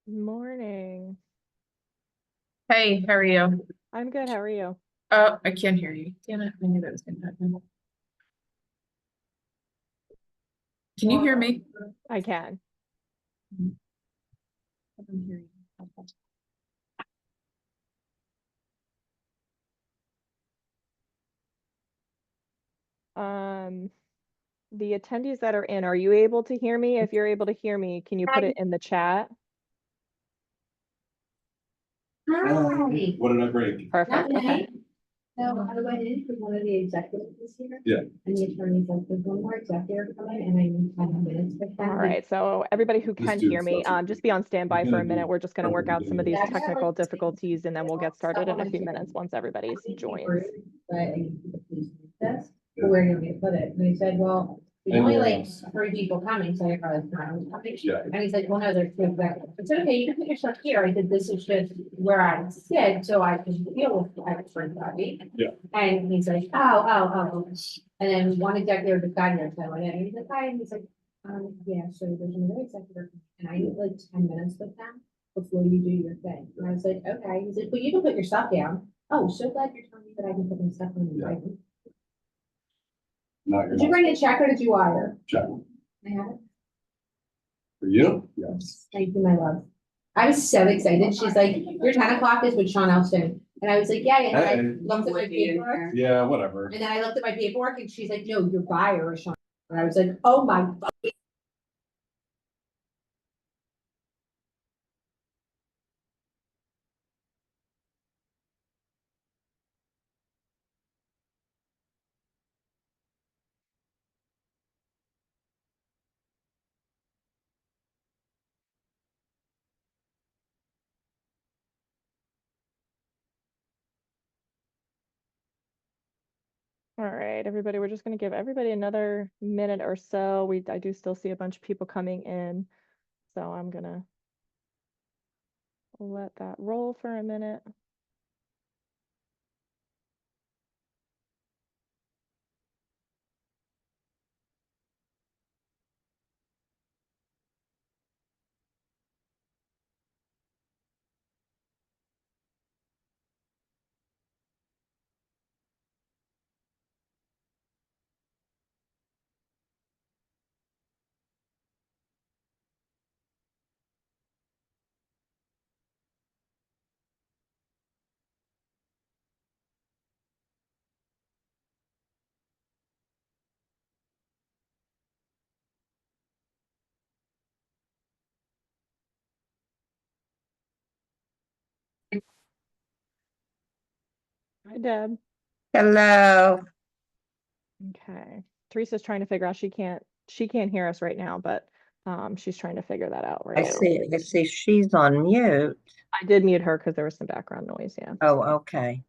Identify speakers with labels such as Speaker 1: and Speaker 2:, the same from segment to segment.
Speaker 1: Morning.
Speaker 2: Hey, how are you?
Speaker 1: I'm good. How are you?
Speaker 2: Oh, I can't hear you. Damn it, I knew that was gonna happen. Can you hear me?
Speaker 1: I can.
Speaker 2: I don't hear you.
Speaker 1: Um, the attendees that are in, are you able to hear me? If you're able to hear me, can you put it in the chat?
Speaker 3: Hi.
Speaker 4: What did I break?
Speaker 1: Perfect. Okay.
Speaker 3: So I went in for one of the executives this year.
Speaker 4: Yeah.
Speaker 3: And the attorney's like, there's one more executive coming and I need 5 minutes with them.
Speaker 1: All right. So everybody who
Speaker 4: Let's
Speaker 1: can
Speaker 4: do
Speaker 1: hear
Speaker 4: this,
Speaker 1: me,
Speaker 4: that's what
Speaker 1: just be on standby
Speaker 4: we're
Speaker 1: for a
Speaker 4: gonna
Speaker 1: minute.
Speaker 4: do.
Speaker 1: We're just going to work out some of these
Speaker 3: Yeah, I got,
Speaker 1: technical
Speaker 3: like,
Speaker 1: difficulties and then we'll get started in a few
Speaker 3: stuff on my
Speaker 1: minutes once everybody's
Speaker 3: But
Speaker 1: joins.
Speaker 3: I need to please read this, but where do you want me to put it? And he said, well, there's only
Speaker 4: Anywhere
Speaker 3: like
Speaker 4: else?
Speaker 3: 3 people coming, so I probably coming.
Speaker 4: Yeah.
Speaker 3: And he's like, well, no, there's 2 executives. I said, okay, you can put yourself here. I said, this is just where I sit, so I can deal with everybody.
Speaker 4: Yeah.
Speaker 3: And he's like, oh. And then one executive just got here, so I went in, and he's like, hi, and he's like, yeah, so there's another executive, and I need like 10 minutes with them before you do your thing. And I was like, okay. He's like, well, you can put your stuff down. Oh, so glad you're telling me that I can put my stuff on the
Speaker 4: Yeah.
Speaker 3: item.
Speaker 4: Not your
Speaker 3: Did you bring a check or did you wire?
Speaker 4: check.
Speaker 3: I have it.
Speaker 4: For you? Yes.
Speaker 3: Thank you, my love. I was so excited. She's like, your 10 o'clock is with Sean Elston. And I was like, yeah, and I
Speaker 4: Hey.
Speaker 3: looked at my paperwork.
Speaker 4: Yeah, whatever.
Speaker 3: And then I looked at my paperwork and she's like, no, your buyer is Sean. And I was like, oh my.
Speaker 1: All right, everybody, we're just going to give everybody another minute or so. I do still see a bunch of people coming in, so I'm going to let that roll for a minute. Hi, Deb.
Speaker 5: Hello.
Speaker 1: Okay. Teresa's trying to figure out she can't hear us right now, but she's trying to figure that out right
Speaker 5: I
Speaker 1: now.
Speaker 5: see she's on mute.
Speaker 1: I did mute her because there was some background noise, yeah.
Speaker 5: Oh, okay.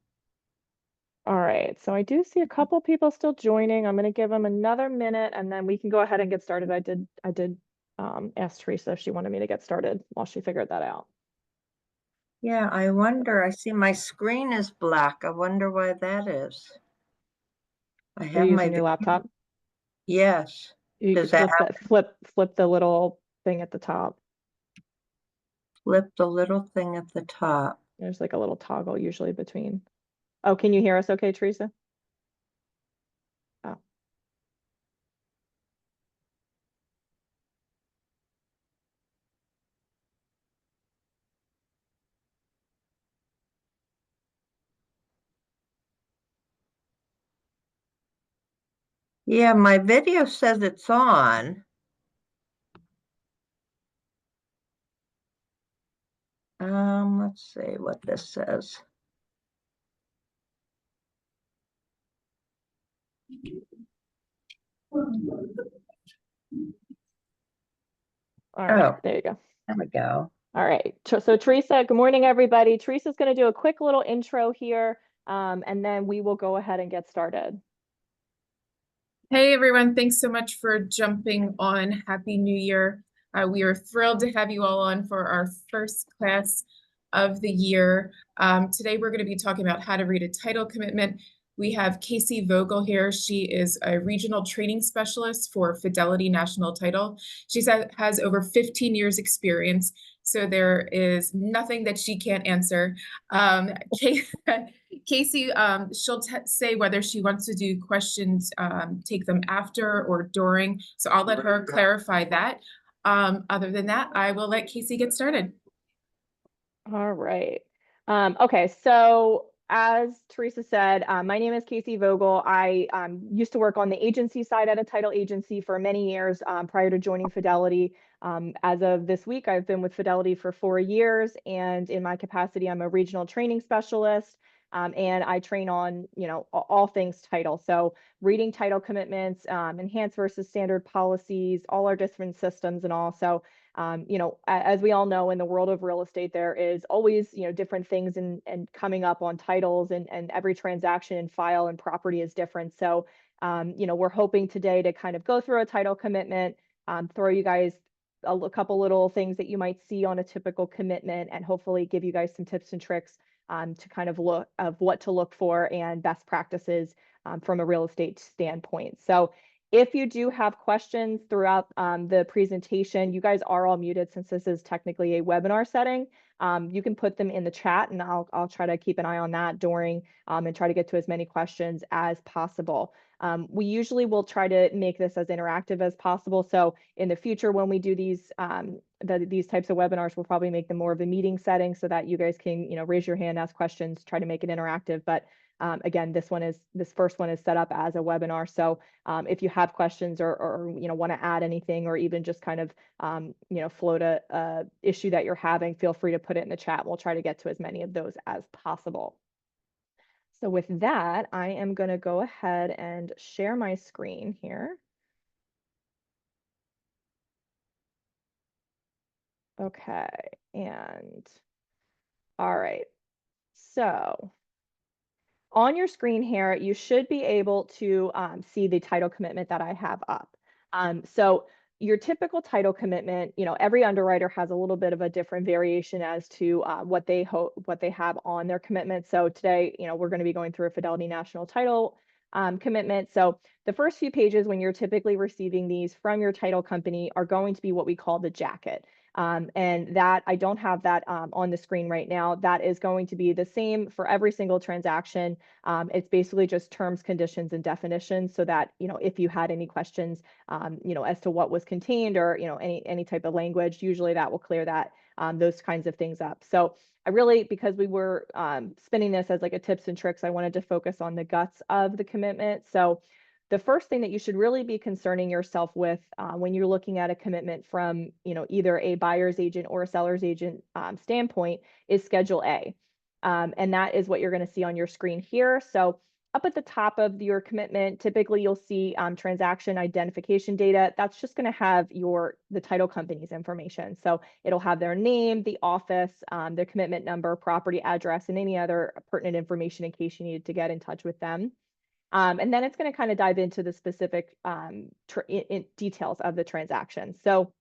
Speaker 1: All right, so I do see a couple people still joining. I'm gonna give them another minute and then we can go ahead and get started. I did ask Teresa if she wanted me to get started while she figured that out.
Speaker 5: Yeah, I wonder, I see my screen is black. I wonder why that is. I
Speaker 1: You're
Speaker 5: have my,
Speaker 1: using your laptop?
Speaker 5: yes.
Speaker 1: You
Speaker 5: Does
Speaker 1: could
Speaker 5: that
Speaker 1: flip the little thing at the top.
Speaker 5: flip the little thing at the top?
Speaker 1: There's like a little toggle usually between. Oh, can you hear us okay, Teresa? Oh.
Speaker 5: Yeah, my video says it's on. Let's see what this says.
Speaker 1: All right,
Speaker 5: Oh,
Speaker 1: there you go.
Speaker 5: there we go.
Speaker 1: All right, so Teresa, good morning, everybody. Teresa's going to do a quick little intro here, and then we will go ahead and get started.
Speaker 2: Hey, everyone. Thanks so much for jumping on. Happy New Year. We are thrilled to have you all on for our first class of the year. Today, we're going to be talking about how to read a title commitment. We have Casey Vogel here. She is a regional training specialist for Fidelity National Title. She has over 15 years experience so there is nothing that she can't answer. Casey, she'll say whether she wants to do questions, take them after or during, so I'll let her clarify that. Other than that, I will let Casey get started.
Speaker 1: All right. Okay, so as Teresa said, my name is Casey Vogel. I used to work on the agency side at a title agency for many years prior to joining Fidelity. As of this week, I've been with Fidelity for 4 years, and in my capacity, I'm a regional training specialist. And I train on, all things title. So reading title commitments, enhanced versus standard policies, all our different systems and all. So as we all know, in the world of real estate, there is always, different things and coming up on titles, and every transaction and file and property is different. So, we're hoping today to kind of go through a title commitment, throw you guys a couple little things that you might see on a typical commitment, and hopefully give you guys some tips and tricks to kind of look of what to look for and best practices from a real estate standpoint. So if you do have questions throughout the presentation, you guys are all muted since this is technically a webinar setting. You can put them in the chat, and I'll try to keep an eye on that during and try to get to as many questions as possible. We usually will try to make this as interactive as possible. So in the future, when we do these types of webinars, we'll probably make them more of a meeting setting so that you guys can, raise your hand, ask questions, try to make it interactive. But again, this first one is set up as a webinar. So if you have questions or want to add anything, or even just kind of float a issue that you're having, feel free to put it in the chat. We'll try to get to as many of those as possible. So with that, I am going to go ahead and share my screen here. Okay, and all right. So on your screen here, you should be able to see the title commitment that I have up. So your typical title commitment, every underwriter has a little bit of a different variation as to what they have on their commitment. So today, we're going to be going through a Fidelity National Title commitment. So the first few pages when you're typically receiving these from your title company are going to be what we call the jacket. And that I don't have that on the screen right now. That is going to be the same for every single transaction. It's basically just terms, conditions, and definitions, so that if you had any questions, as to what was contained, or any type of language, usually that will clear that those kinds of things up. So I really, because we were spinning this as like a tips and tricks, I wanted to focus on the guts of the commitment. So the first thing that you should really be concerning yourself with when you're looking at a commitment from either a buyer's agent or a seller's agent standpoint is Schedule A. And that is what you're going to see on your screen here. So up at the top of your commitment, typically you'll see transaction identification data. That's just going to have the title company's information. So it'll have their name, the office, their commitment number, property address, and any other pertinent information in case you needed to get in touch with them. And then it's going to kind of dive into the specific details of the transaction. So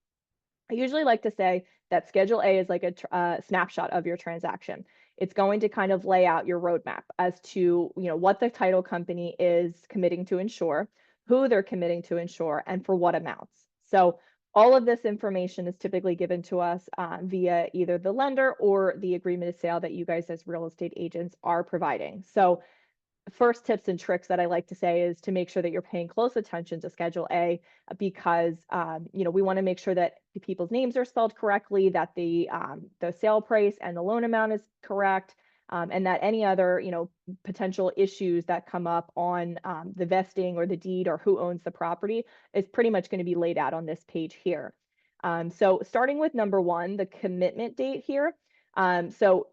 Speaker 1: I usually like to say that Schedule A is like a snapshot of your transaction. It's going to kind of lay out your roadmap as to what the title company is committing to insure, who they're committing to insure, and for what amounts. So all of this information is typically given to us via either the lender or the agreement of sale that you guys as real estate agents are providing. So first tips and tricks that I like to say is to make sure that you're paying close attention to Schedule A, because we want to make sure that the people's names are spelled correctly, that the sale price and the loan amount is correct, and that any other potential issues that come up on the vesting or the deed or who owns the property is pretty much going to be laid out on this page here. So starting with number 1, the commitment date here. So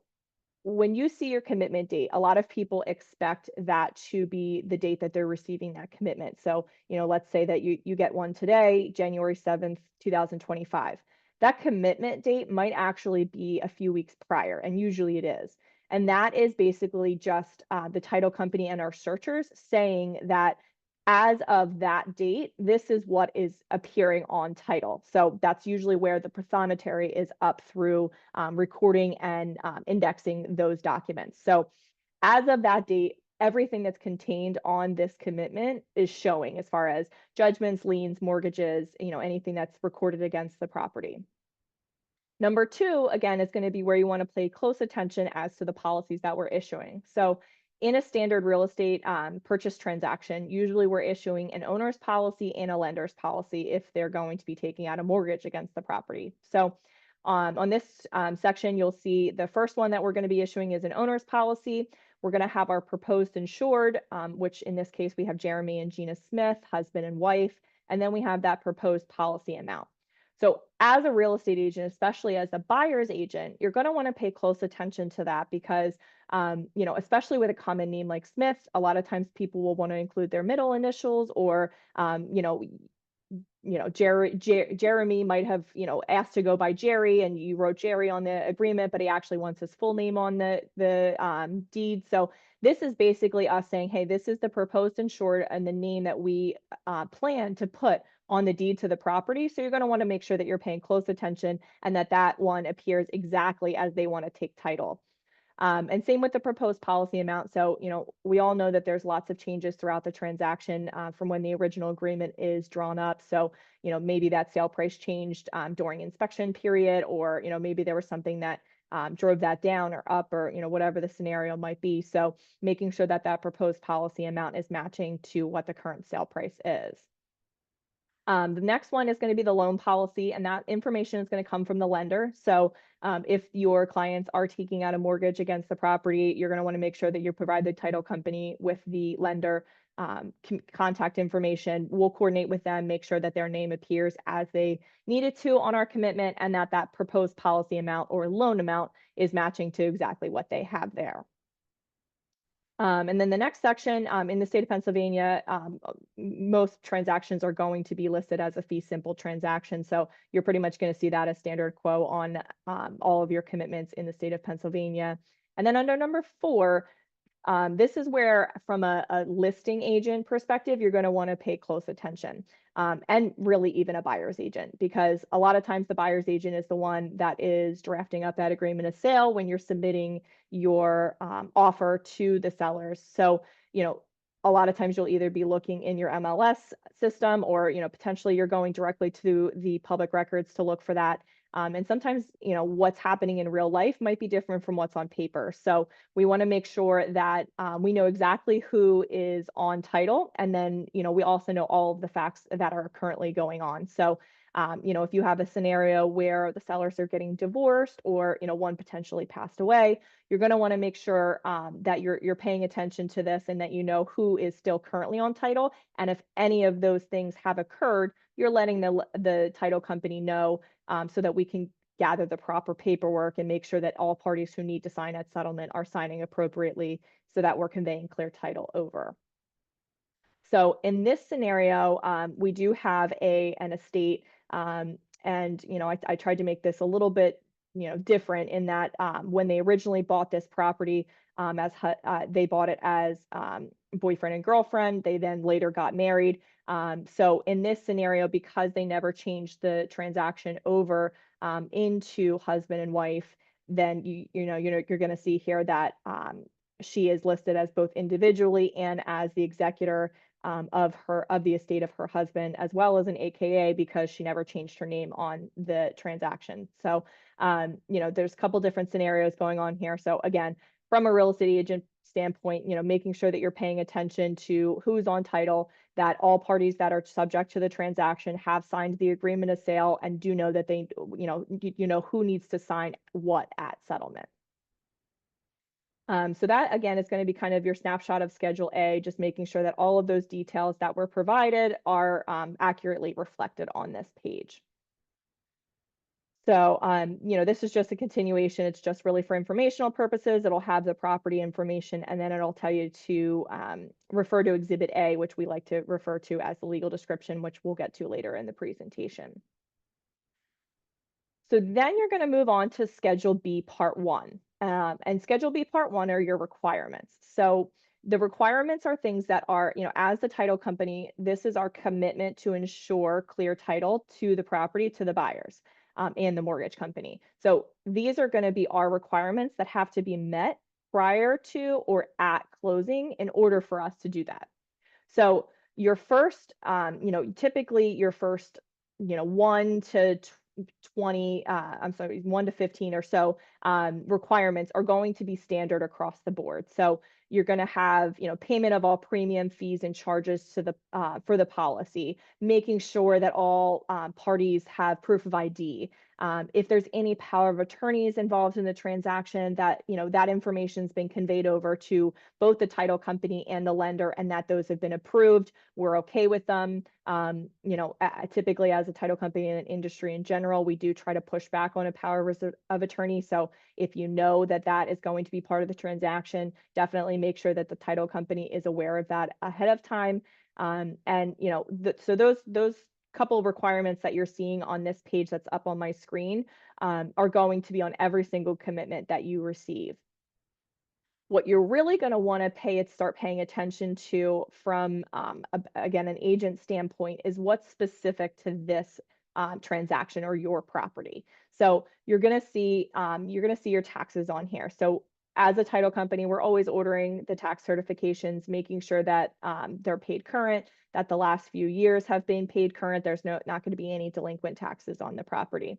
Speaker 1: when you see your commitment date, a lot of people expect that to be the date that they're receiving that commitment. So, let's say that you get one today, January 7th, 2025. That commitment date might actually be a few weeks prior, and usually it is. And that is basically just the title company and our searchers saying that as of that date, this is what is appearing on title. So that's usually where the prothonotary is up through recording and indexing those documents. So as of that date, everything that's contained on this commitment is showing as far as judgments, liens, mortgages, anything that's recorded against the property. Number two, again, is going to be where you want to pay close attention as to the policies that we're issuing. So in a standard real estate purchase transaction, usually we're issuing an owner's policy and a lender's policy if they're going to be taking out a mortgage against the property. So on this section, you'll see the first one that we're going to be issuing is an owner's policy. We're going to have our proposed insured, which in this case, we have Jeremy and Gina Smith, husband and wife, and then we have that proposed policy amount. So as a real estate agent, especially as a buyer's agent, you're going to want to pay close attention to that because, especially with a common name like Smith, a lot of times people will want to include their middle initials or, Jeremy might have, asked to go by Jerry and you wrote Jerry on the agreement, but he actually wants his full name on the deed. So this is basically us saying, hey, this is the proposed insured and the name that we plan to put on the deed to the property. So you're going to want to make sure that you're paying close attention and that one appears exactly as they want to take title. And same with the proposed policy amount. So, we all know that there's lots of changes throughout the transaction from when the original agreement is drawn up. So, maybe that sale price changed during inspection period, or, maybe there was something that drove that down or up, or, whatever the scenario might be. So making sure that that proposed policy amount is matching to what the current sale price is. The next one is going to be the loan policy, and that information is going to come from the lender. So if your clients are taking out a mortgage against the property, you're going to want to make sure that you provide the title company with the lender contact information. We'll coordinate with them, make sure that their name appears as they needed to on our commitment, and that proposed policy amount or loan amount is matching to exactly what they have there. And then the next section, in the state of Pennsylvania, most transactions are going to be listed as a fee simple transaction. So you're pretty much going to see that as standard quo on all of your commitments in the state of Pennsylvania. And then under number 4, this is where, from a listing agent perspective, you're going to want to pay close attention, and really even a buyer's agent, because a lot of times the buyer's agent is the one that is drafting up that agreement of sale when you're submitting your offer to the sellers. So, a lot of times you'll either be looking in your MLS system or, potentially you're going directly to the public records to look for that. And sometimes, what's happening in real life might be different from what's on paper. So we want to make sure that we know exactly who is on title. And then, we also know all of the facts that are currently going on. So, if you have a scenario where the sellers are getting divorced or, one potentially passed away, you're going to want to make sure that you're paying attention to this and that you know who is still currently on title. And if any of those things have occurred, you're letting the title company know so that we can gather the proper paperwork and make sure that all parties who need to sign at settlement are signing appropriately so that we're conveying clear title over. So in this scenario, we do have an estate, and I tried to make this a little bit different in that when they originally bought this property, they bought it as boyfriend and girlfriend. They then later got married. So in this scenario, because they never changed the transaction over into husband and wife, then you're going to see here that she is listed as both individually and as the executor of the estate of her husband, as well as an AKA, because she never changed her name on the transaction. So there's a couple different scenarios going on here. So again, from a real estate agent standpoint, making sure that you're paying attention to who's on title, that all parties that are subject to the transaction have signed the agreement of sale and do know that they, who needs to sign what at settlement. So that, again, is going to be kind of your snapshot of Schedule A, just making sure that all of those details that were provided are accurately reflected on this page. So, this is just a continuation. It's just really for informational purposes. It'll have the property information, and then it'll tell you to refer to Exhibit A, which we like to refer to as the legal description, which we'll get to later in the presentation. So then you're going to move on to Schedule B Part 1. And Schedule B Part 1 are your requirements. So the requirements are things that are, as the title company, this is our commitment to ensure clear title to the property to the buyers and the mortgage company. So these are going to be our requirements that have to be met prior to or at closing in order for us to do that. So your first, typically your first, 1 to 20, I'm sorry, 1 to 15 or so requirements are going to be standard across the board. So you're going to have, payment of all premium fees and charges to the for the policy, making sure that all parties have proof of ID. If there's any power of attorneys involved in the transaction, that that information's been conveyed over to both the title company and the lender, and that those have been approved. We're okay with them. Typically as a title company and an industry in general, we do try to push back on a power of attorney. So if you know that that is going to be part of the transaction, definitely make sure that the title company is aware of that ahead of time. So those couple of requirements that you're seeing on this page that's up on my screen are going to be on every single commitment that you receive. What you're really going to want to start paying attention to from, again, an agent standpoint is what's specific to this transaction or your property. So you're going to see your taxes on here. So as a title company, we're always ordering the tax certifications, making sure that they're paid current, that the last few years have been paid current. There's not going to be any delinquent taxes on the property.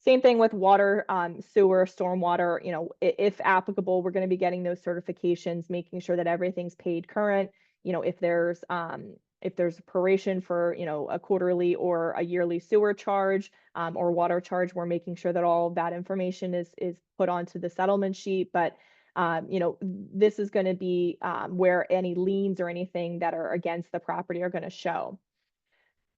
Speaker 1: Same thing with water, sewer, stormwater, if applicable, we're going to be getting those certifications, making sure that everything's paid current. If there's a proration for, a quarterly or a yearly sewer charge or water charge, we're making sure that all of that information is put onto the settlement sheet. But this is going to be where any liens or anything that are against the property are going to show.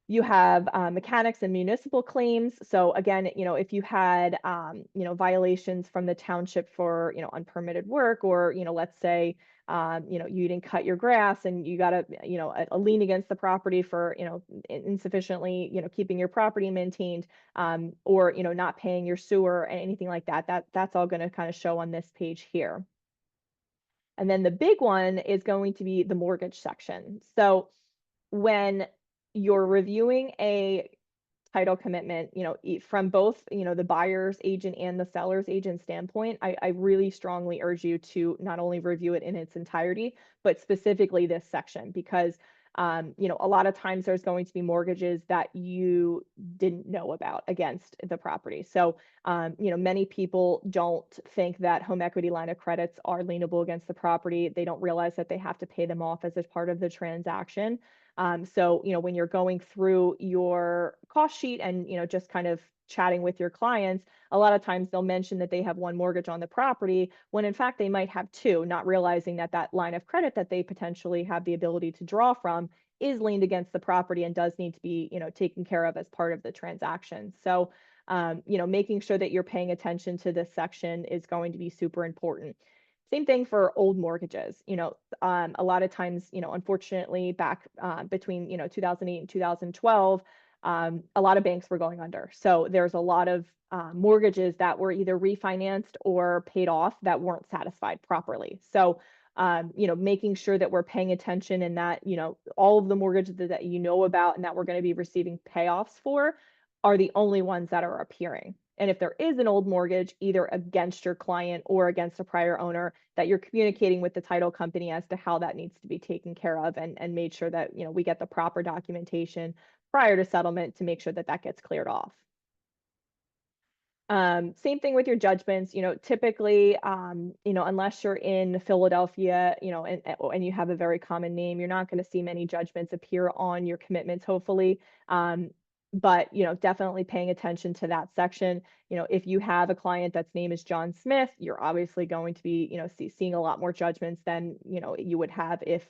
Speaker 1: You have mechanics and municipal claims. So again, if you had, violations from the township for, unpermitted work, or, let's say, you didn't cut your grass and you got a lien against the property for, insufficiently, keeping your property maintained, or, not paying your sewer and anything like that, that's all going to kind of show on this page here. And then the big one is going to be the mortgage section. So when you're reviewing a title commitment, from both, the buyer's agent and the seller's agent standpoint, I really strongly urge you to not only review it in its entirety, but specifically this section, because a lot of times there's going to be mortgages that you didn't know about against the property. So, many people don't think that home equity line of credits are lienable against the property. They don't realize that they have to pay them off as a part of the transaction. So, when you're going through your cost sheet and, just kind of chatting with your clients, a lot of times they'll mention that they have one mortgage on the property when in fact they might have two, not realizing that that line of credit that they potentially have the ability to draw from is liened against the property and does need to be, taken care of as part of the transaction. So, making sure that you're paying attention to this section is going to be super important. Same thing for old mortgages. A lot of times, unfortunately, back between 2008 and 2012, a lot of banks were going under. So there's a lot of mortgages that were either refinanced or paid off that weren't satisfied properly. So making sure that we're paying attention and that all of the mortgages that about and that we're going to be receiving payoffs for are the only ones that are appearing. And if there is an old mortgage, either against your client or against a prior owner, that you're communicating with the title company as to how that needs to be taken care of, and made sure that we get the proper documentation prior to settlement to make sure that that gets cleared off. Same thing with your judgments, typically, unless you're in Philadelphia, and you have a very common name, you're not going to see many judgments appear on your commitments, hopefully. But, definitely paying attention to that section. If you have a client that's name is John Smith, you're obviously going to be, seeing a lot more judgments than, you would have if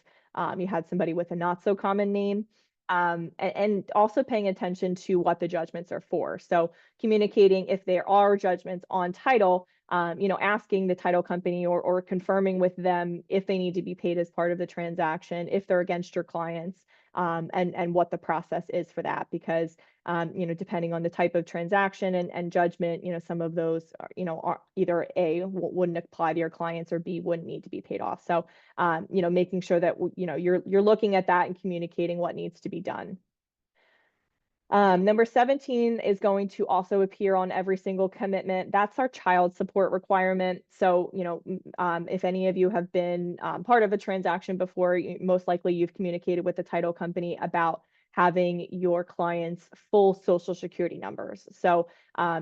Speaker 1: you had somebody with a not so common name. And also paying attention to what the judgments are for. So communicating if there are judgments on title, asking the title company or confirming with them if they need to be paid as part of the transaction, if they're against your clients, and what the process is for that. Because, depending on the type of transaction and judgment, some of those are either A, wouldn't apply to your clients, or B, wouldn't need to be paid off. So, making sure that, you're looking at that and communicating what needs to be done. Number 17 is going to also appear on every single commitment. That's our child support requirement. So, if any of you have been part of a transaction before, most likely you've communicated with the title company about having your clients' full social security numbers. So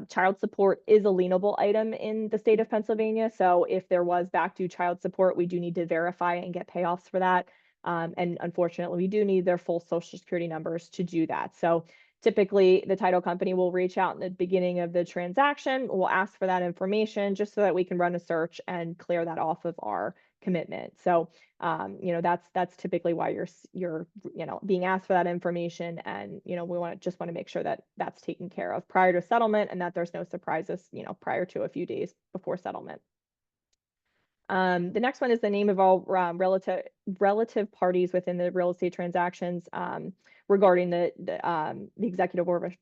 Speaker 1: child support is a lienable item in the state of Pennsylvania. So if there was back due child support, we do need to verify and get payoffs for that. And unfortunately, we do need their full social security numbers to do that. So typically, the title company will reach out in the beginning of the transaction. We'll ask for that information just so that we can run a search and clear that off of our commitment. So, that's typically why you're being asked for that information, and we just want to make sure that that's taken care of prior to settlement, and that there's no surprises, prior to a few days before settlement. The next one is the name of all relative parties within the real estate transactions regarding the executive order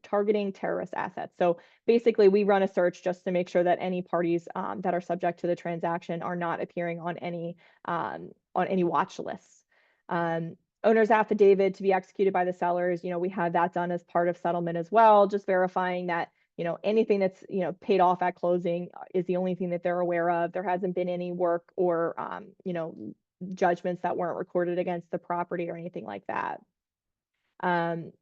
Speaker 1: targeting terrorist assets. So basically, we run a search just to make sure that any parties that are subject to the transaction are not appearing on any watch lists. Owner's affidavit to be executed by the sellers. We have that done as part of settlement as well, just verifying that anything that's, paid off at closing is the only thing that they're aware of. There hasn't been any work or, judgments that weren't recorded against the property or anything like that. And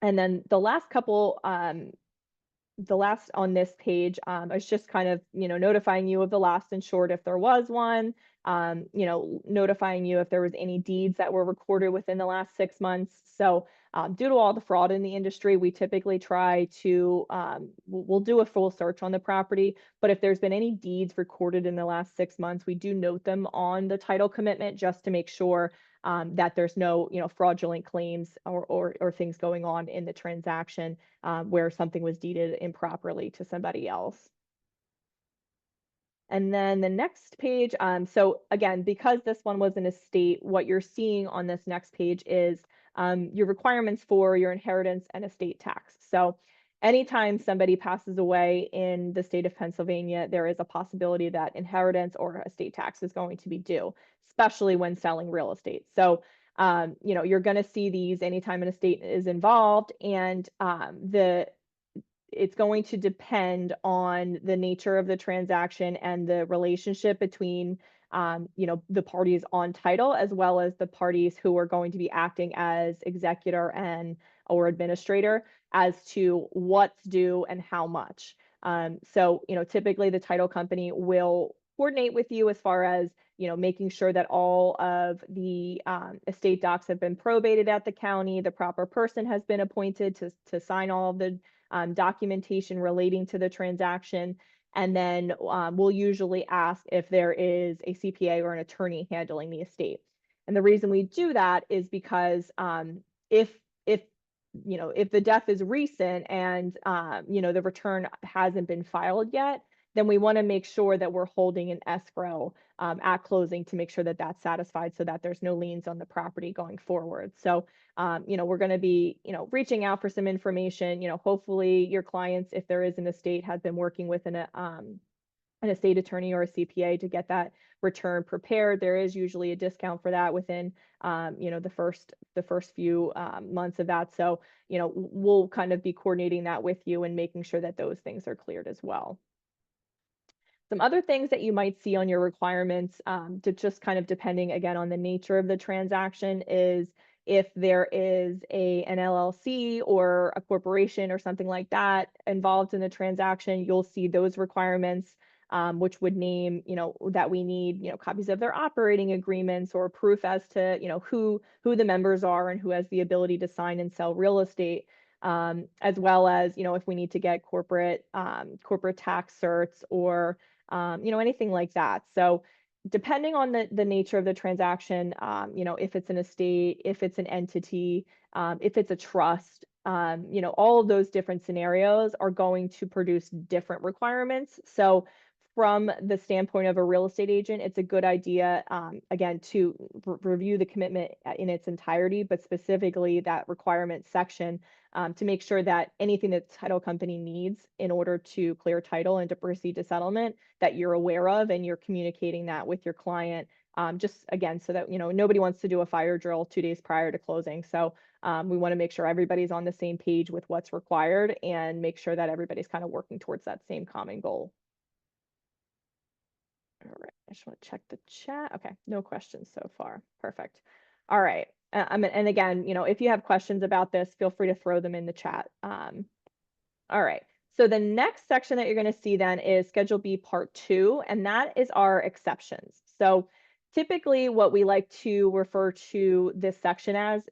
Speaker 1: then the last couple, the last on this page is just kind of, notifying you of the last insured if there was one, notifying you if there was any deeds that were recorded within the last 6 months. So due to all the fraud in the industry, we typically try to, we'll do a full search on the property, but if there's been any deeds recorded in the last 6 months, we do note them on the title commitment just to make sure that there's no, fraudulent claims or things going on in the transaction where something was deeded improperly to somebody else. And then the next page, so again, because this one was an estate, what you're seeing on this next page is your requirements for your inheritance and estate tax. So anytime somebody passes away in the state of Pennsylvania, there is a possibility that inheritance or estate tax is going to be due, especially when selling real estate. So you're going to see these anytime an estate is involved, and it's going to depend on the nature of the transaction and the relationship between the parties on title, as well as the parties who are going to be acting as executor and or administrator, as to what's due and how much. So typically the title company will coordinate with you as far as making sure that all of the estate docs have been probated at the county, the proper person has been appointed to sign all of the documentation relating to the transaction. And then we'll usually ask if there is a CPA or an attorney handling the estate. And the reason we do that is because if the death is recent and the return hasn't been filed yet, then we want to make sure that we're holding an escrow at closing to make sure that that's satisfied, so that there's no liens on the property going forward. So we're going to be reaching out for some information. Hopefully your clients, if there is an estate, has been working with an estate attorney or a CPA to get that return prepared. There is usually a discount for that within the first few months of that. So we'll kind of be coordinating that with you and making sure that those things are cleared as well. Some other things that you might see on your requirements, to just kind of depending again on the nature of the transaction, is if there is an LLC or a corporation or something like that involved in the transaction, you'll see those requirements, which would name, that we need, copies of their operating agreements or proof as to, who the members are and who has the ability to sign and sell real estate. As well as, if we need to get corporate tax certs or anything like that. So depending on the nature of the transaction, if it's an estate, if it's an entity, if it's a trust, all of those different scenarios are going to produce different requirements. So from the standpoint of a real estate agent, it's a good idea, again, to review the commitment in its entirety, but specifically that requirement section, to make sure that anything that the title company needs in order to clear title and to proceed to settlement, that you're aware of and you're communicating that with your client. Just again, so that nobody wants to do a fire drill 2 days prior to closing. So we want to make sure everybody's on the same page with what's required and make sure that everybody's kind of working towards that same common goal. All right, I just want to check the chat. Okay, no questions so far. Perfect. All right. And again, if you have questions about this, feel free to throw them in the chat. All right. So the next section that you're going to see then is Schedule B Part 2, and that is our exceptions. So typically what we like to refer to this section as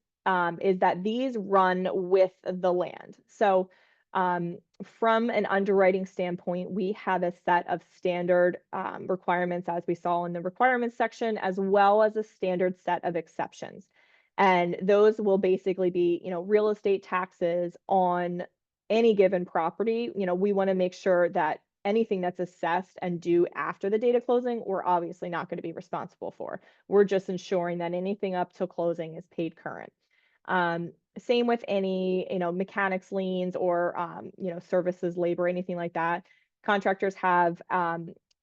Speaker 1: is that these run with the land. So from an underwriting standpoint, we have a set of standard requirements, as we saw in the requirements section, as well as a standard set of exceptions. And those will basically be, real estate taxes on any given property. We want to make sure that anything that's assessed and due after the date of closing, we're obviously not going to be responsible for. We're just ensuring that anything up till closing is paid current. Same with any, mechanics liens or, services, labor, anything like that. Contractors have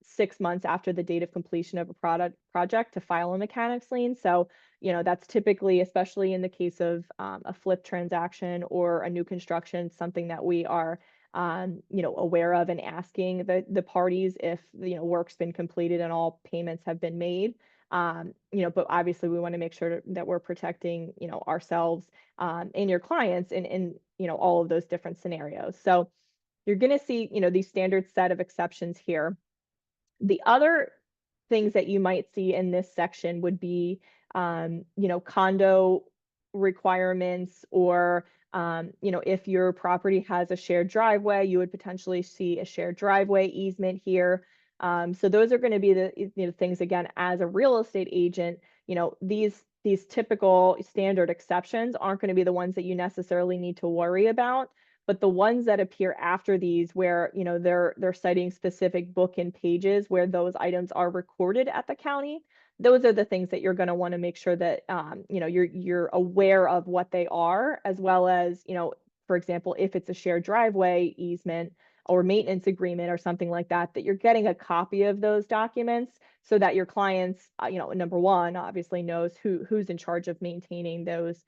Speaker 1: 6 months after the date of completion of a project to file a mechanics lien. So, that's typically, especially in the case of a flip transaction or a new construction, something that we are, aware of and asking the parties if, work's been completed and all payments have been made. But obviously we want to make sure that we're protecting, ourselves and your clients in all of those different scenarios. So you're going to see, these standard set of exceptions here. The other things that you might see in this section would be, condo requirements, or, if your property has a shared driveway, you would potentially see a shared driveway easement here. So those are going to be the things, again, as a real estate agent, these typical standard exceptions aren't going to be the ones that you necessarily need to worry about. But the ones that appear after these, where they're citing specific book and pages where those items are recorded at the county, those are the things that you're going to want to make sure that you're aware of what they are, as well as, for example, if it's a shared driveway easement or maintenance agreement or something like that, that you're getting a copy of those documents so that your clients, number one, obviously knows who's in charge of maintaining those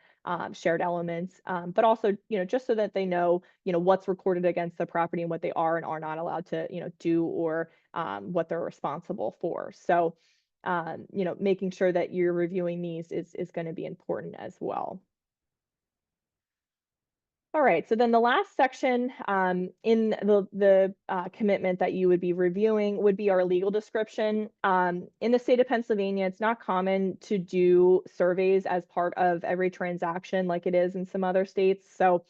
Speaker 1: shared elements, but also, just so that they know, what's recorded against the property and what they are and are not allowed to, do, or what they're responsible for. So, making sure that you're reviewing these is going to be important as well. All right, so then the last section in the commitment that you would be reviewing would be our legal description. In the state of Pennsylvania, it's not common to do surveys as part of every transaction like it is in some other states. So,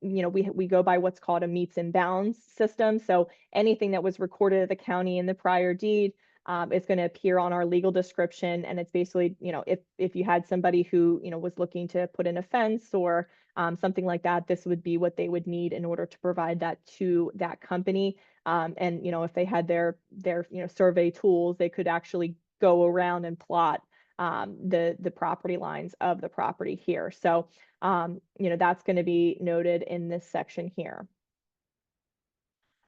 Speaker 1: we go by what's called a meets and bounds system. So anything that was recorded at the county in the prior deed is going to appear on our legal description. And it's basically, if you had somebody who, was looking to put in a fence or something like that, this would be what they would need in order to provide that to that company. And, if they had their survey tools, they could actually go around and plot the property lines of the property here. So, that's going to be noted in this section here.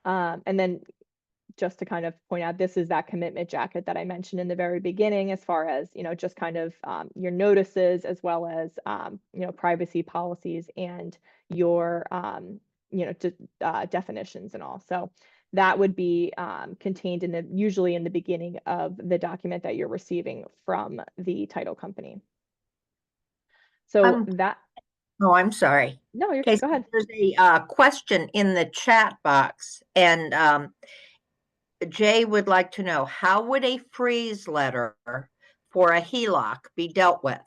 Speaker 1: And then just to kind of point out, this is that commitment jacket that I mentioned in the very beginning, as far as, just kind of your notices, as well as, privacy policies and your, definitions and all. So that would be contained usually in the beginning of the document that you're receiving from the title company. So
Speaker 5: Oh, I'm sorry.
Speaker 1: No, you're
Speaker 5: Okay,
Speaker 1: go ahead.
Speaker 5: there's a question in the chat box, and Jay would like to know, how would a freeze letter for a HELOC be dealt with?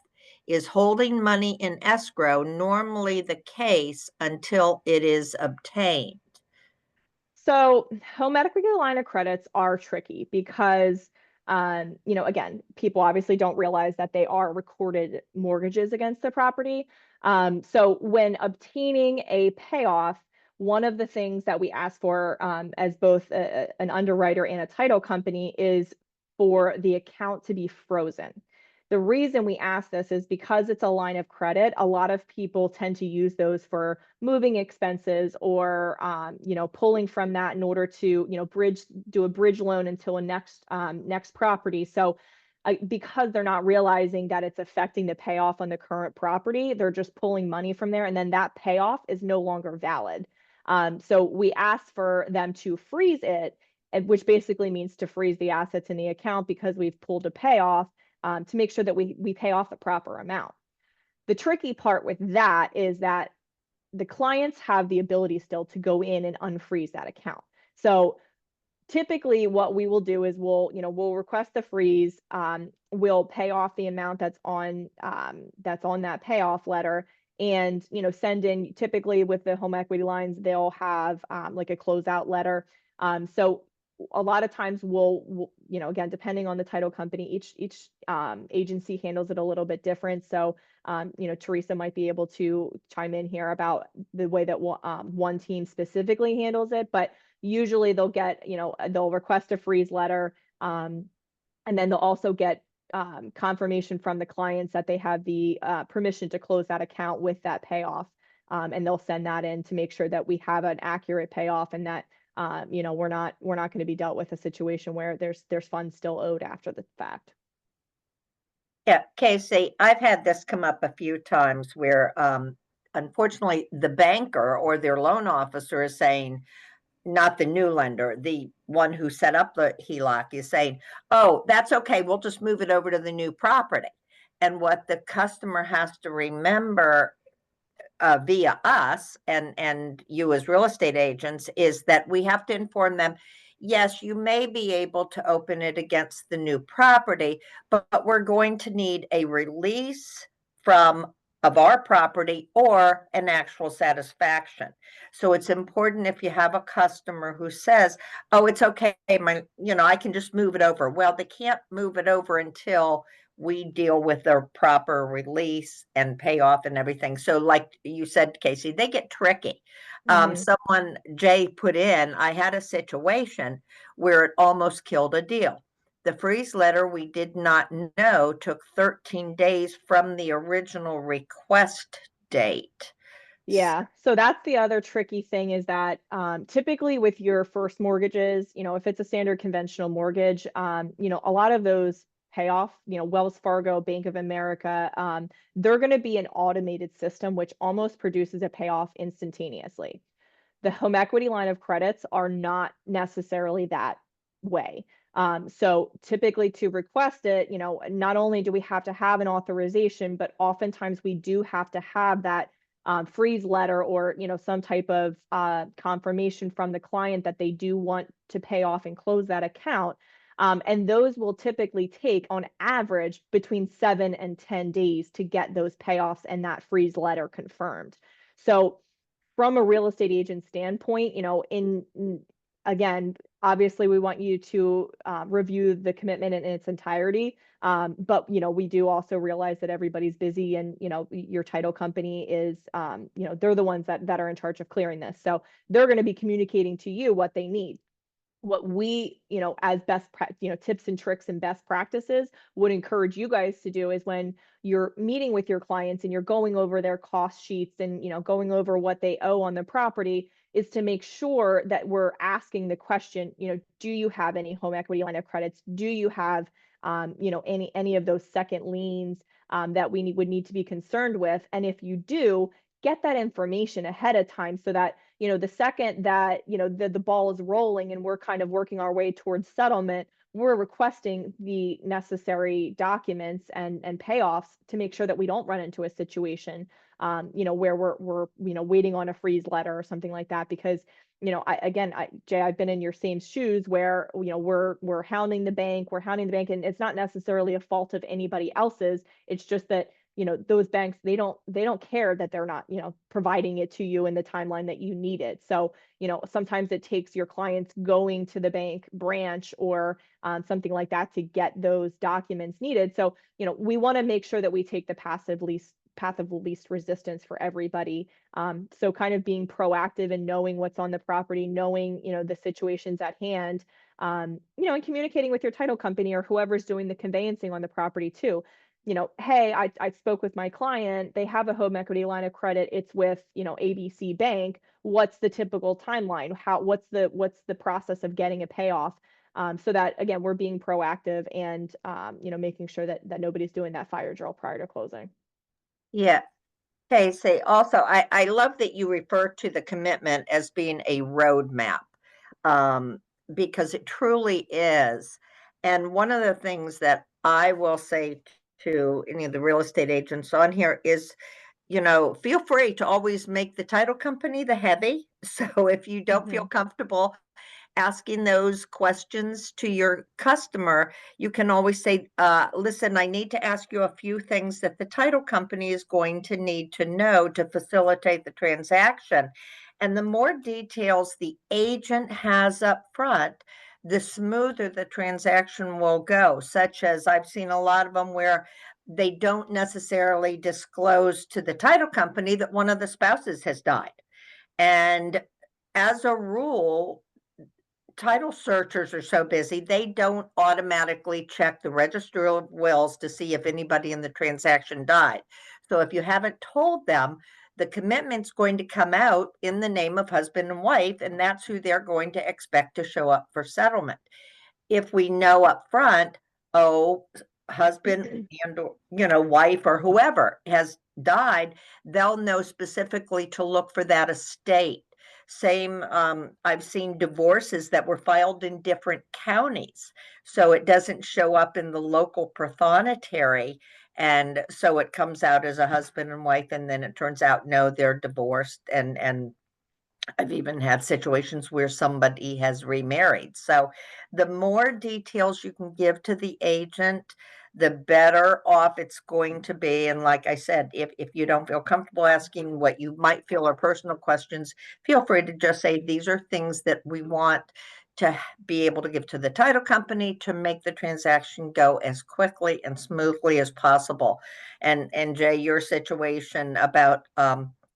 Speaker 5: Is holding money in escrow normally the case until it is obtained?
Speaker 1: So home equity line of credits are tricky because, again, people obviously don't realize that they are recorded mortgages against the property. So when obtaining a payoff, one of the things that we ask for as both an underwriter and a title company is for the account to be frozen. The reason we ask this is because it's a line of credit. A lot of people tend to use those for moving expenses or, pulling from that in order to, do a bridge loan until a next property. So because they're not realizing that it's affecting the payoff on the current property, they're just pulling money from there, and then that payoff is no longer valid. So we ask for them to freeze it, which basically means to freeze the assets in the account because we've pulled a payoff, to make sure that we pay off the proper amount. The tricky part with that is that the clients have the ability still to go in and unfreeze that account. So typically what we will do is we'll request the freeze. We'll pay off the amount that's on that payoff letter, and send in, typically with the home equity lines, they'll have like a closeout letter. So a lot of times we'll again, depending on the title company, each agency handles it a little bit different. So Teresa might be able to chime in here about the way that one team specifically handles it, but usually they'll get, they'll request a freeze letter, and then they'll also get confirmation from the clients that they have the permission to close that account with that payoff. And they'll send that in to make sure that we have an accurate payoff, and that we're not going to be dealt with a situation where there's funds still owed after the fact.
Speaker 5: Yeah, Casey, I've had this come up a few times where unfortunately the banker or their loan officer is saying, not the new lender, the one who set up the HELOC is saying, oh, that's okay, we'll just move it over to the new property. And what the customer has to remember via us and you as real estate agents is that we have to inform them, yes, you may be able to open it against the new property, but we're going to need a release of our property or an actual satisfaction. So it's important, if you have a customer who says, oh, it's okay, I can just move it over. Well, they can't move it over until we deal with their proper release and payoff and everything. So like you said, Casey, they get tricky. Someone, Jay, put in, I had a situation where it almost killed a deal. The freeze letter, we did not know, took 13 days from the original request date.
Speaker 1: Yeah, so that's the other tricky thing, is that typically with your first mortgages, if it's a standard conventional mortgage, a lot of those pay off, Wells Fargo, Bank of America, they're going to be an automated system which almost produces a payoff instantaneously. The home equity line of credits are not necessarily that way. So typically to request it, not only do we have to have an authorization, but oftentimes we do have to have that freeze letter, or some type of confirmation from the client that they do want to pay off and close that account. And those will typically take, on average, between 7 and 10 days to get those payoffs and that freeze letter confirmed. So from a real estate agent standpoint, again, obviously we want you to review the commitment in its entirety. But we do also realize that everybody's busy, and your title company is they're the ones that are in charge of clearing this. So they're going to be communicating to you what they need. What we, as tips and tricks and best practices would encourage you guys to do is, when you're meeting with your clients and you're going over their cost sheets and, going over what they owe on the property, is to make sure that we're asking the question, do you have any home equity line of credits? Do you have, any of those second liens that we would need to be concerned with? And if you do, get that information ahead of time, so that the second that the ball is rolling and we're kind of working our way towards settlement, we're requesting the necessary documents and payoffs to make sure that we don't run into a situation where we're waiting on a freeze letter or something like that. Because Jay, I've been in your same shoes where we're hounding the bank, and it's not necessarily a fault of anybody else's. It's just that those banks, they don't care that they're not providing it to you in the timeline that you need it. So sometimes it takes your clients going to the bank branch or something like that to get those documents needed. So we want to make sure that we take the path of least resistance for everybody. So kind of being proactive and knowing what's on the property, knowing the situations at hand, and communicating with your title company or whoever's doing the conveyancing on the property too. Hey, I spoke with my client. They have a home equity line of credit. It's with, ABC Bank. What's the typical timeline? What's the process of getting a payoff? So that, again, we're being proactive and, making sure that nobody's doing that fire drill prior to closing.
Speaker 5: Yeah. Okay, say also, I love that you refer to the commitment as being a roadmap, because it truly is. And one of the things that I will say to any of the real estate agents on here is, feel free to always make the title company the heavy. So if you don't feel comfortable asking those questions to your customer, you can always say, listen, I need to ask you a few things that the title company is going to need to know to facilitate the transaction. And the more details the agent has up front, the smoother the transaction will go, such as I've seen a lot of them where they don't necessarily disclose to the title company that one of the spouses has died. And as a rule, title searchers are so busy, they don't automatically check the register of wills to see if anybody in the transaction died. So if you haven't told them, the commitment's going to come out in the name of husband and wife, and that's who they're going to expect to show up for settlement. If we know up front, oh, husband and wife or whoever has died, they'll know specifically to look for that estate. Same, I've seen divorces that were filed in different counties, so it doesn't show up in the local prothonotary, and so it comes out as a husband and wife, and then it turns out no, they're divorced, and I've even had situations where somebody has remarried. So the more details you can give to the agent, the better off it's going to be. And like I said, if you don't feel comfortable asking what you might feel are personal questions, feel free to just say, these are things that we want to be able to give to the title company to make the transaction go as quickly and smoothly as possible. And Jay, your situation about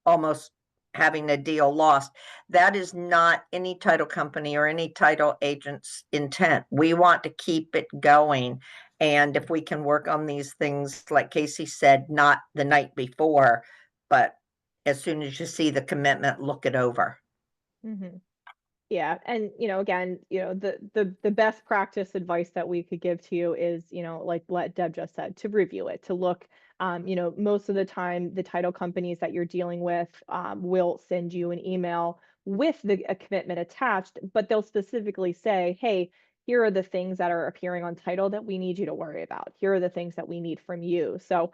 Speaker 5: almost having a deal lost, that is not any title company or any title agent's intent. We want to keep it going. And if we can work on these things, like Casey said, not the night before, but as soon as you see the commitment, look it over.
Speaker 1: Yeah. And, again, the best practice advice that we could give to you is, like what Deb just said, to review it, to look, most of the time, the title companies that you're dealing with will send you an email with a commitment attached, but they'll specifically say, hey, here are the things that are appearing on title that we need you to worry about. Here are the things that we need from you. So,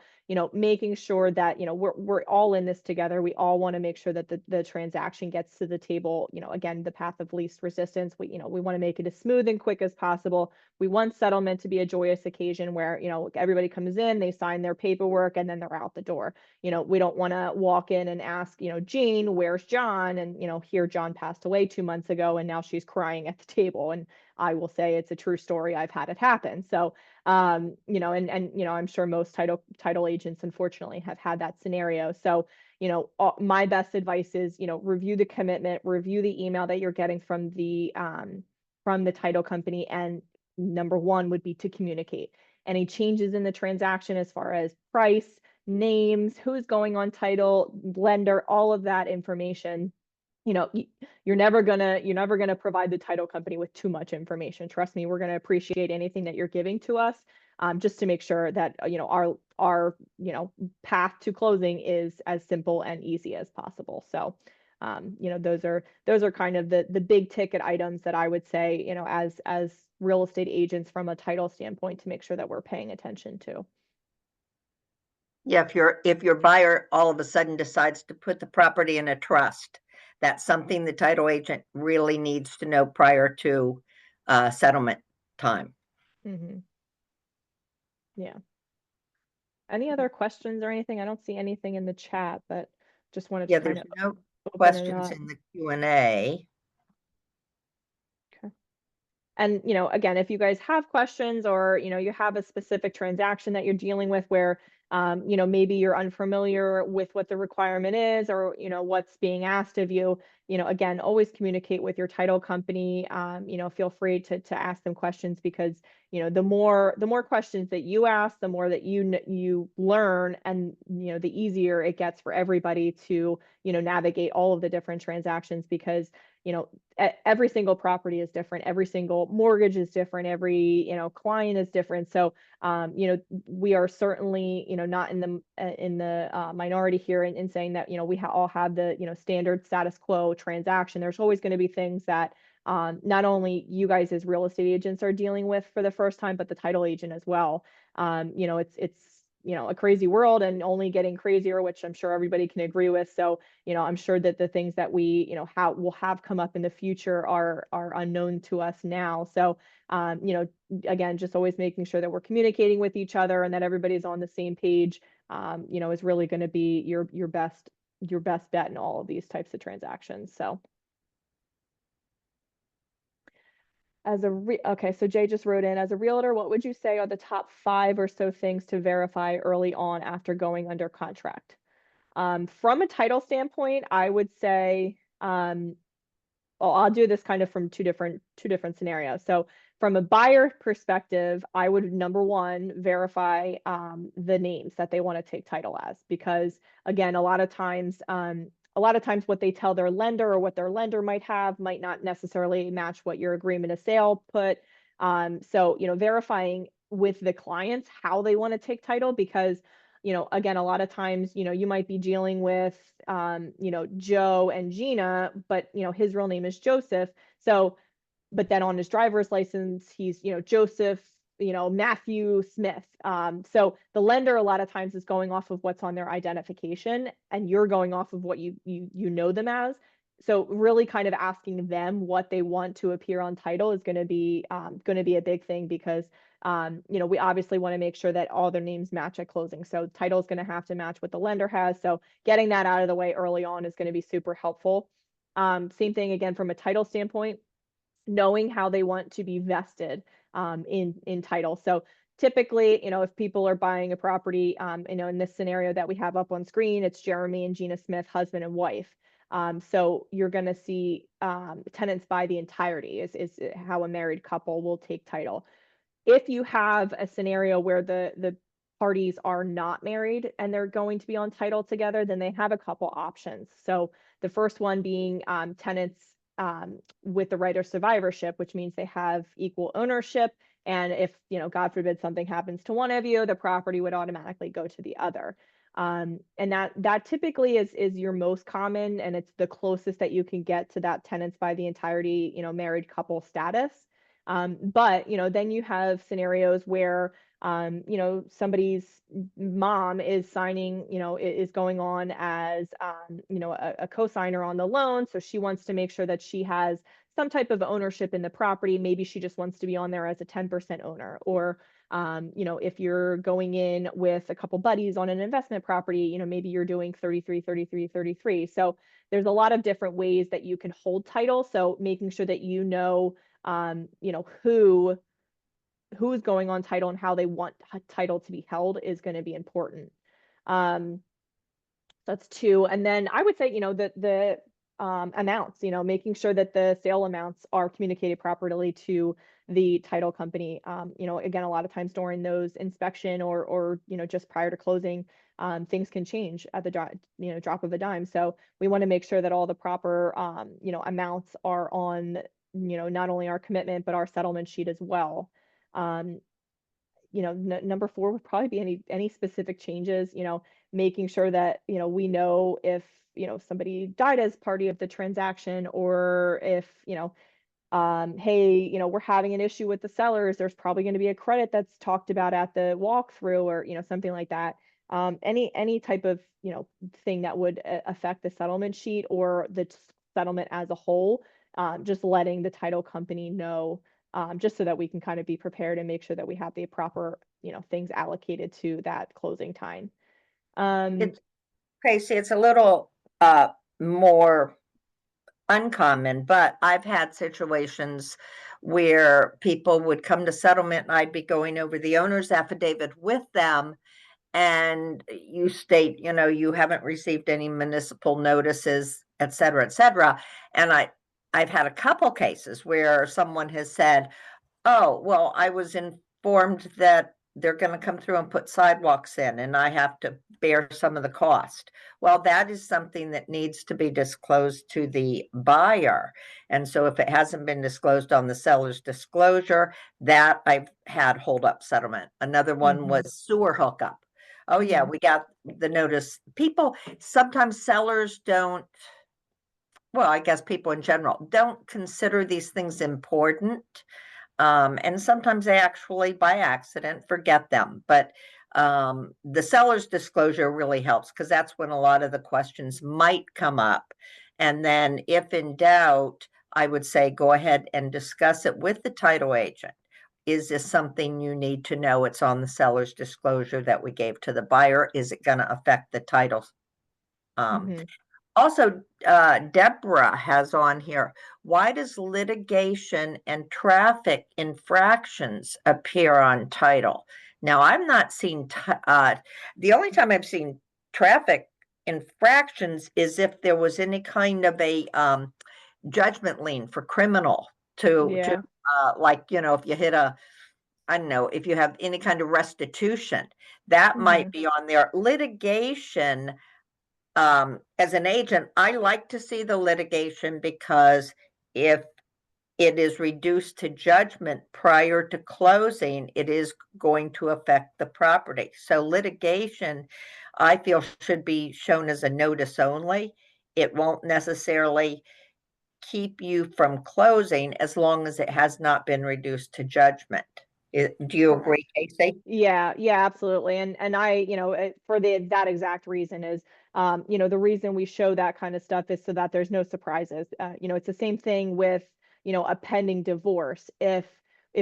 Speaker 1: making sure that, we're all in this together. We all want to make sure that the transaction gets to the table, again, the path of least resistance. We want to make it as smooth and quick as possible. We want settlement to be a joyous occasion where, everybody comes in, they sign their paperwork, and then they're out the door. We don't want to walk in and ask, Jean, where's John? And, here John passed away 2 months ago, and now she's crying at the table. And I will say it's a true story. I've had it happen. So, and I'm sure most title agents, unfortunately, have had that scenario. So, my best advice is, review the commitment, review the email that you're getting from the title company. And number one would be to communicate any changes in the transaction as far as price, names, who's going on title, lender, all of that information. You're never gonna provide the title company with too much information. Trust me, we're gonna appreciate anything that you're giving to us, just to make sure that our path to closing is as simple and easy as possible. So, those are kind of the big ticket items that I would say, as real estate agents from a title standpoint, to make sure that we're paying attention to.
Speaker 5: Yeah, if your buyer all of a sudden decides to put the property in a trust, that's something the title agent really needs to know prior to settlement time.
Speaker 1: Yeah. Any other questions or anything? I don't see anything in the chat, but just wanted to
Speaker 5: There's
Speaker 1: kind of
Speaker 5: no
Speaker 1: open it
Speaker 5: questions
Speaker 1: up.
Speaker 5: in the Q&A.
Speaker 1: Okay. And, again, if you guys have questions or, you have a specific transaction that you're dealing with where, maybe you're unfamiliar with what the requirement is or, what's being asked of you, again, always communicate with your title company. Feel free to ask them questions because, the more questions that you ask, the more that you learn, and, the easier it gets for everybody to, navigate all of the different transactions because, every single property is different. Every single mortgage is different. Every, client is different. So, we are certainly, not in the minority here in saying that, we all have the, standard status quo transaction. There's always going to be things that not only you guys as real estate agents are dealing with for the first time, but the title agent as well. It's a crazy world and only getting crazier, which I'm sure everybody can agree with. So, I'm sure that the things that we, will have come up in the future are unknown to us now. So, again, just always making sure that we're communicating with each other and that everybody's on the same page, is really going to be your best bet in all of these types of transactions. So. Okay, so Jay just wrote in, as a realtor, what would you say are the top 5 or so things to verify early on after going under contract? From a title standpoint, I would say, well, I'll do this kind of from two different scenarios. So from a buyer perspective, I would, number one, verify the names that they want to take title as, because again, a lot of times what they tell their lender or what their lender might have might not necessarily match what your agreement of sale put. So, verifying with the clients how they want to take title, because, again, a lot of times, you might be dealing with, Joe and Gina, but, his real name is Joseph. So, but then on his driver's license, he's, Joseph, Matthew Smith. So the lender a lot of times is going off of what's on their identification, and you're going off of what you know them as. So really kind of asking them what they want to appear on title is going to be a big thing, because we obviously want to make sure that all their names match at closing. So title is going to have to match what the lender has. So getting that out of the way early on is going to be super helpful. Same thing again from a title standpoint, knowing how they want to be vested in title. So typically, if people are buying a property, in this scenario that we have up on screen, it's Jeremy and Gina Smith, husband and wife. So you're going to see tenants by the entirety is how a married couple will take title. If you have a scenario where the parties are not married and they're going to be on title together, then they have a couple options. So the first one being tenants with the right of survivorship, which means they have equal ownership. And if, God forbid something happens to one of you, the property would automatically go to the other. And that typically is your most common, and it's the closest that you can get to that tenants by the entirety, married couple status. But, then you have scenarios where, somebody's mom is signing, is going on as, a co-signer on the loan. So she wants to make sure that she has some type of ownership in the property. Maybe she just wants to be on there as a 10% owner. Or, if you're going in with a couple buddies on an investment property, maybe you're doing 33, 33, 33. So there's a lot of different ways that you can hold title. So making sure that who's going on title and how they want title to be held is going to be important. That's 2. And then I would say, the amounts, making sure that the sale amounts are communicated properly to the title company. Again, a lot of times during those inspection or just prior to closing, things can change at the drop of a dime. So we want to make sure that all the proper, amounts are on, not only our commitment, but our settlement sheet as well. Number 4 would probably be any specific changes, making sure that, we know if, somebody died as part of the transaction, or if, hey, we're having an issue with the sellers, there's probably going to be a credit that's talked about at the walkthrough, or, something like that. Any type of, thing that would affect the settlement sheet or the settlement as a whole, just letting the title company know, just so that we can kind of be prepared and make sure that we have the proper, things allocated to that closing time.
Speaker 5: Tracy, it's a little more uncommon, but I've had situations where people would come to settlement and I'd be going over the owner's affidavit with them, and you state, you haven't received any municipal notices, et cetera, et cetera. And I've had a couple cases where someone has said, oh, well, I was informed that they're going to come through and put sidewalks in, and I have to bear some of the cost. Well, that is something that needs to be disclosed to the buyer. And so if it hasn't been disclosed on the seller's disclosure, that I've had hold up settlement. Another one was sewer hookup. Oh yeah, we got the notice. People, sometimes sellers don't, well, I guess people in general don't consider these things important. And sometimes they actually, by accident, forget them. But The seller's disclosure really helps because that's when a lot of the questions might come up. And then if in doubt, I would say go ahead and discuss it with the title agent. Is this something you need to know? It's on the seller's disclosure that we gave to the buyer. Is it going to affect the title?
Speaker 1: Mhm.
Speaker 5: Also, Deborah has on here, why does litigation and traffic infractions appear on title? Now, I'm not seeing, the only time I've seen traffic infractions is if there was any kind of a judgment lien for criminal to
Speaker 1: Yeah.
Speaker 5: like, if you hit I don't know, if you have any kind of restitution, that might
Speaker 1: Mhm.
Speaker 5: be on there. Litigation, as an agent, I like to see the litigation because if it is reduced to judgment prior to closing, it is going to affect the property. So litigation, I feel, should be shown as a notice only. It won't necessarily keep you from closing as long as it has not been reduced to judgment. Do you agree, Casey?
Speaker 1: Yeah, yeah, absolutely. And I, for that exact reason is, the reason we show that kind of stuff is so that there's no surprises. It's the same thing with, a pending divorce. If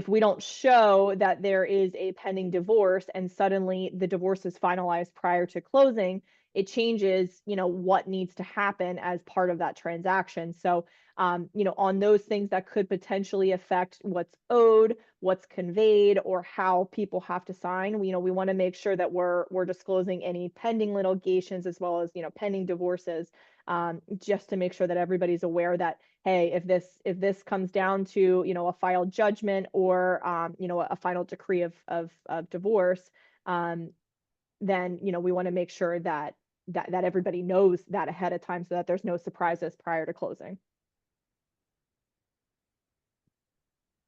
Speaker 1: we don't show that there is a pending divorce and suddenly the divorce is finalized prior to closing, it changes, what needs to happen as part of that transaction. So, on those things that could potentially affect what's owed, what's conveyed, or how people have to sign. We want to make sure that we're disclosing any pending litigations as well as, pending divorces, just to make sure that everybody's aware that, hey, if this comes down to, a filed judgment or, a final decree of divorce, then, we want to make sure that everybody knows that ahead of time so that there's no surprises prior to closing.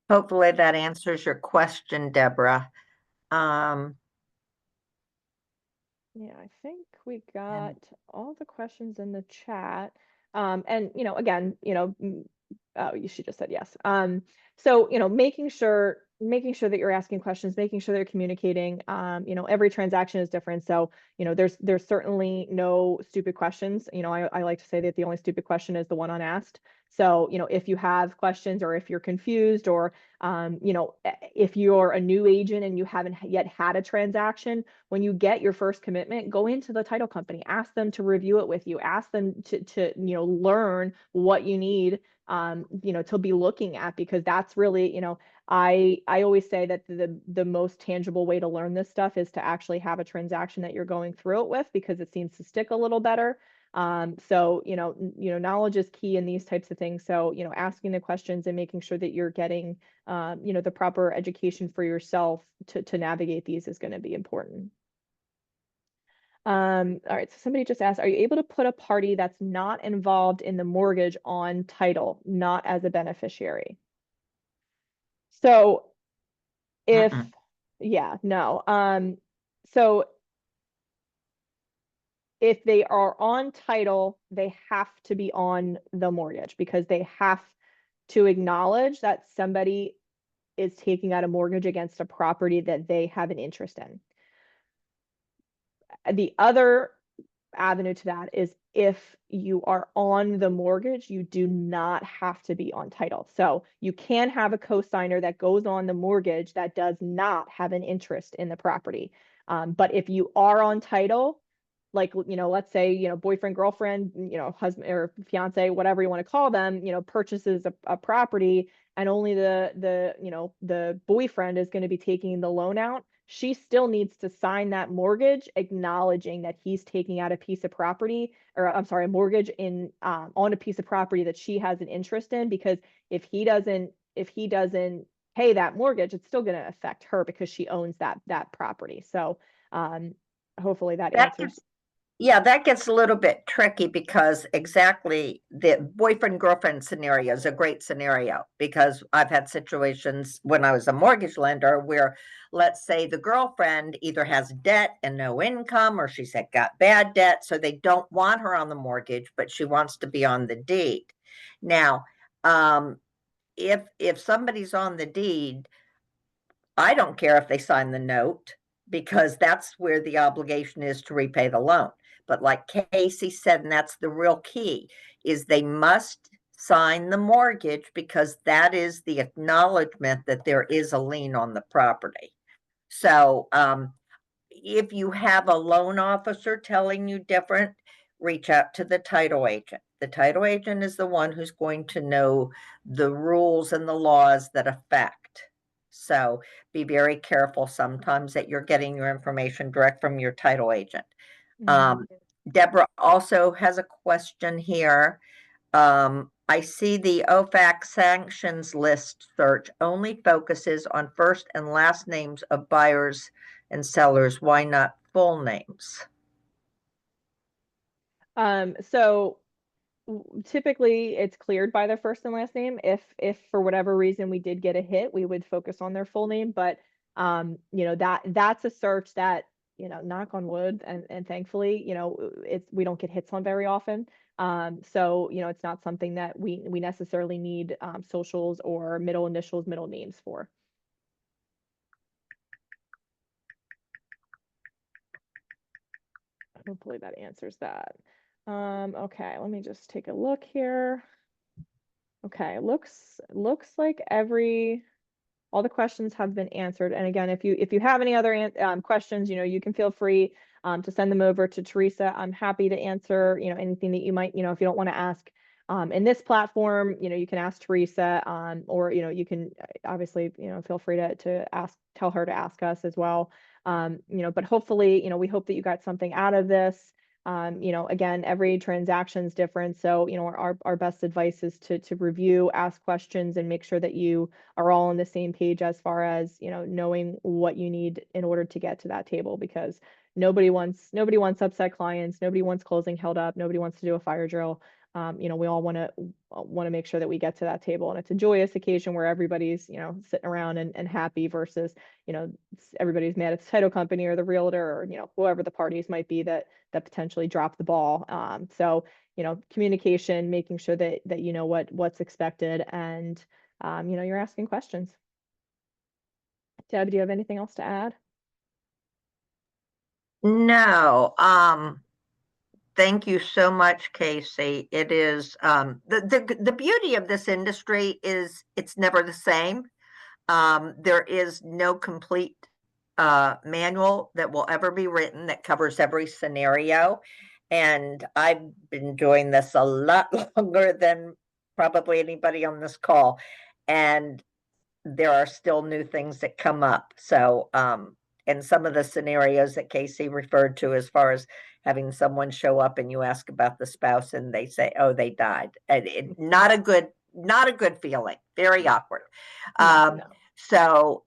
Speaker 5: Hopefully that answers your question, Deborah.
Speaker 1: Yeah, I think we got all the questions in the chat. And again, oh, she just said yes. So making sure that you're asking questions, making sure they're communicating. Every transaction is different. So, there's certainly no stupid questions. I like to say that the only stupid question is the one unasked. So, if you have questions or if you're confused or if you're a new agent and you haven't yet had a transaction, when you get your first commitment, go into the title company, ask them to review it with you, ask them to learn what you need, to be looking at, because that's really, I always say that the most tangible way to learn this stuff is to actually have a transaction that you're going through it with, because it seems to stick a little better. So, knowledge is key in these types of things. So, asking the questions and making sure that you're getting, the proper education for yourself to navigate these is going to be important. All right, so somebody just asked, are you able to put a party that's not involved in the mortgage on title, not as a beneficiary? So if, yeah, no. So if they are on title, they have to be on the mortgage because they have to acknowledge that somebody is taking out a mortgage against a property that they have an interest in. The other avenue to that is if you are on the mortgage, you do not have to be on title. So you can have a co-signer that goes on the mortgage that does not have an interest in the property. But if you are on title, like, let's say, boyfriend, girlfriend, husband or fiance, whatever you want to call them, purchases a property and only the boyfriend is going to be taking the loan out, she still needs to sign that mortgage acknowledging that he's taking out a piece of property, or I'm sorry, a mortgage on a piece of property that she has an interest in, because if he doesn't pay that mortgage, it's still going to affect her because she owns that property. So hopefully that answers.
Speaker 5: Yeah, that gets a little bit tricky because exactly the boyfriend girlfriend scenario is a great scenario, because I've had situations when I was a mortgage lender where, let's say, the girlfriend either has debt and no income, or she's got bad debt, so they don't want her on the mortgage, but she wants to be on the deed. Now, if somebody's on the deed, I don't care if they sign the note. because that's where the obligation is to repay the loan. But like Casey said, and that's the real key, is they must sign the mortgage because that is the acknowledgement that there is a lien on the property. So if you have a loan officer telling you different, reach out to the title agent. The title agent is the one who's going to know the rules and the laws that affect. So be very careful sometimes that you're getting your information direct from your title agent. Deborah also has a question here. I see the OFAC sanctions list search only focuses on first and last names of buyers and sellers. Why not full names?
Speaker 1: So typically it's cleared by their first and last name. If for whatever reason we did get a hit, we would focus on their full name. But you know, that's a search that, you know, knock on wood, and thankfully, you know, we don't get hits on very often. So, you know, it's not something that we necessarily need socials or middle initials, middle names for. Hopefully that answers that. Okay, let me just take a look here. Okay, looks like all the questions have been answered. And again, if you have any other questions, you know, you can feel free to send them over to Teresa. I'm happy to answer, you know, anything that you might, you know, if you don't want to ask in this platform, you know, you can ask Teresa, or, you know, you can obviously, you know, feel free to tell her to ask us as well. You know, but hopefully, you know, we hope that you got something out of this. You know, again, every transaction is different. So, you know, our best advice is to review, ask questions, and make sure that you are all on the same page as far as, you know, knowing what you need in order to get to that table, because nobody wants upset clients, nobody wants closing held up, nobody wants to do a fire drill. You know, we all want to make sure that we get to that table, and it's a joyous occasion where everybody's, you know, sitting around and happy versus, you know, everybody's mad at the title company or the realtor, or, you know, whoever the parties might be that potentially dropped the ball. So, you know, communication, making sure that you know what's expected, and you know, you're asking questions. Deb, do you have anything else to add?
Speaker 5: No. Thank you so much, Casey. It is the beauty of this industry is it's never the same. There is no complete manual that will ever be written that covers every scenario. And I've been doing this a lot longer than probably anybody on this call. And there are still new things that come up. So, and some of the scenarios that Casey referred to, as far as having someone show up and you ask about the spouse and they say, oh, they died. And not a good feeling, very awkward.
Speaker 1: No.
Speaker 5: So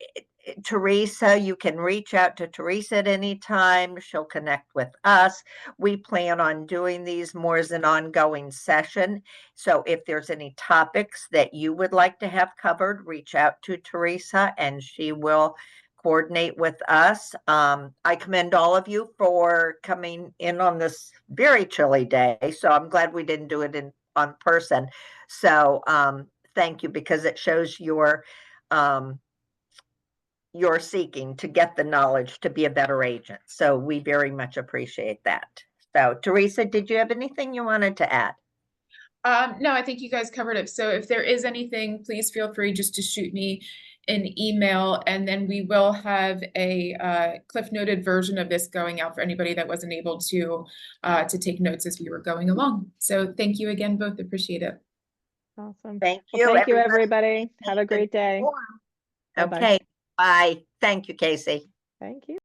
Speaker 5: Teresa, you can reach out to Teresa at any time. She'll connect with us. We plan on doing these more as an ongoing session. So if there's any topics that you would like to have covered, reach out to Teresa and she will coordinate with us. I commend all of you for coming in on this very chilly day. So I'm glad we didn't do it on person. So thank you, because it shows you're seeking to get the knowledge to be a better agent. So we very much appreciate that. So Teresa, did you have anything you wanted to add?
Speaker 2: No, I think you guys covered it. So if there is anything, please feel free just to shoot me an email, and then we will have a cliff noted version of this going out for anybody that wasn't able to take notes as we were going along. So thank you again, both. Appreciate it.
Speaker 1: Awesome.
Speaker 5: Thank
Speaker 1: Well,
Speaker 5: you.
Speaker 1: thank you, everybody. Have a great day. Bye-bye.
Speaker 5: Okay. Bye. Thank you, Casey.
Speaker 1: Thank you.